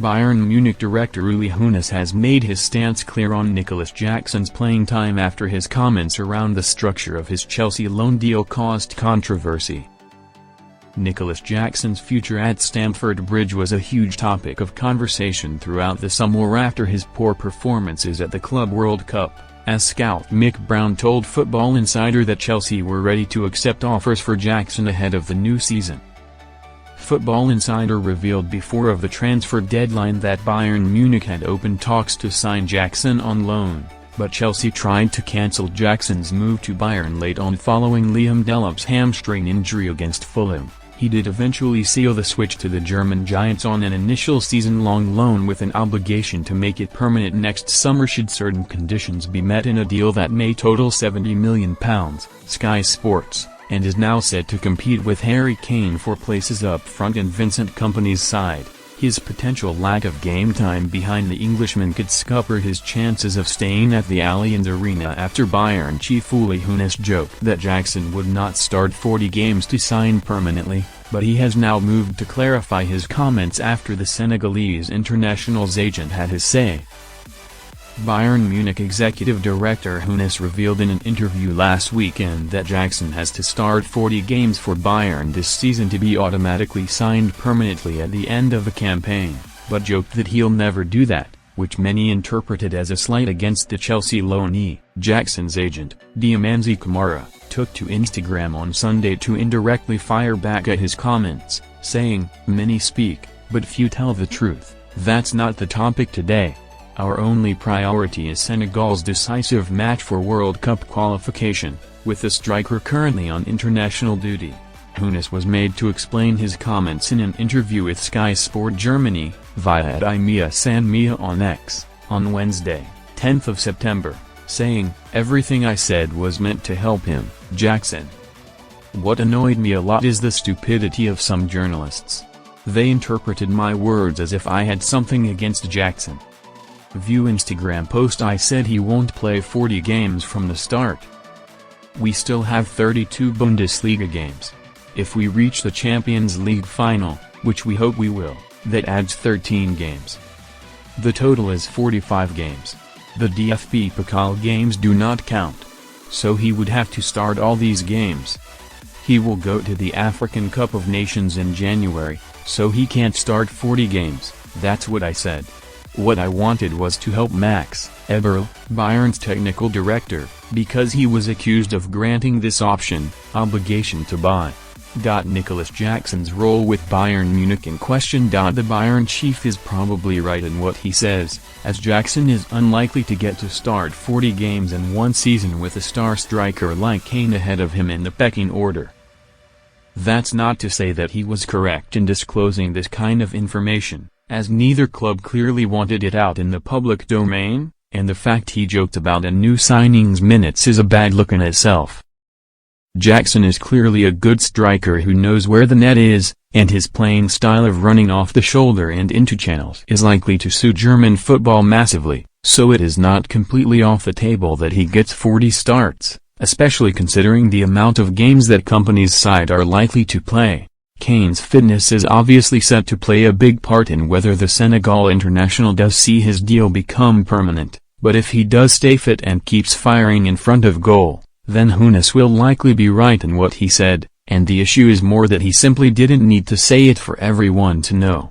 Bayern Munich director Uli Hoeness has made his stance clear on Nicolas Jackson's playing time after his comments around the structure of his Chelsea loan deal caused controversy. Nicolas Jackson's future at Stamford Bridge was a huge topic of conversation throughout the summer after his poor performances at the Club World Cup, as scout Mick Brown told Football Insider that Chelsea were ready to accept offers for Jackson ahead of the new season. Football Insider revealed before of the transfer deadline that Bayern Munich had opened talks to sign Jackson on loan, but Chelsea tried to cancel Jackson's move to Bayern late on following Liam Delap's hamstring injury against Fulham. He did eventually seal the switch to the German Giants on an initial season-long loan with an obligation to make it permanent next summer should certain conditions be met in a deal that may total £70 million, Sky Sports, and is now set to compete with Harry Kane for places up front in Vincent Kompany's side. His potential lack of game time behind the Englishman could scupper his chances of staying at the Allianz Arena after Bayern chief Uli Hoeness joked that Jackson would not start 40 games to sign permanently, but he has now moved to clarify his comments after the Senegalese international's agent had his say. Bayern Munich executive director Hoeness revealed in an interview last weekend that Jackson has to start 40 games for Bayern this season to be automatically signed permanently at the end of the campaign, but joked that he'll never do that, which many interpreted as a slight against the Chelsea loanee. Jackson's agent, Diamanzi Kamara, took to Instagram on Sunday to indirectly fire back at his comments, saying, "Many speak, but few tell the truth. That's not the topic today. Our only priority is Senegal's decisive match for World Cup qualification, with the striker currently on international duty." Hoeness was made to explain his comments in an interview with Sky Sport Germany, via @IMEA on X, on Wednesday, 10th of September, saying, "Everything I said was meant to help him, Jackson. What annoyed me a lot is the stupidity of some journalists. They interpreted my words as if I had something against Jackson. View Instagram post. I said he won't play 40 games from the start. We still have 32 Bundesliga games. If we reach the Champions League final, which we hope we will, that adds 13 games. The total is 45 games. The DFB Pokal games do not count. So he would have to start all these games. He will go to the African Cup of Nations in January, so he can't start 40 games, that's what I said. What I wanted was to help Max Eberl, Bayern's technical director, because he was accused of granting this obligation to buy. Nicolas Jackson's role with Bayern Munich in question. The Bayern chief is probably right in what he says, as Jackson is unlikely to get to start 40 games in one season with a star striker like Kane ahead of him in the pecking order. That's not to say that he was correct in disclosing this kind of information, as neither club clearly wanted it out in the public domain, and the fact he joked about a new signing's minutes is a bad look in itself. Jackson is clearly a good striker who knows where the net is, and his playing style of running off the shoulder and into channels is likely to suit German football massively, so it is not completely off the table that he gets 40 starts, especially considering the amount of games that Kompany's side are likely to play. Kane's fitness is obviously set to play a big part in whether the Senegal international does see his deal become permanent, but if he does stay fit and keeps firing in front of goal, then Hoeness will likely be right in what he said, and the issue is more that he simply didn't need to say it for everyone to know.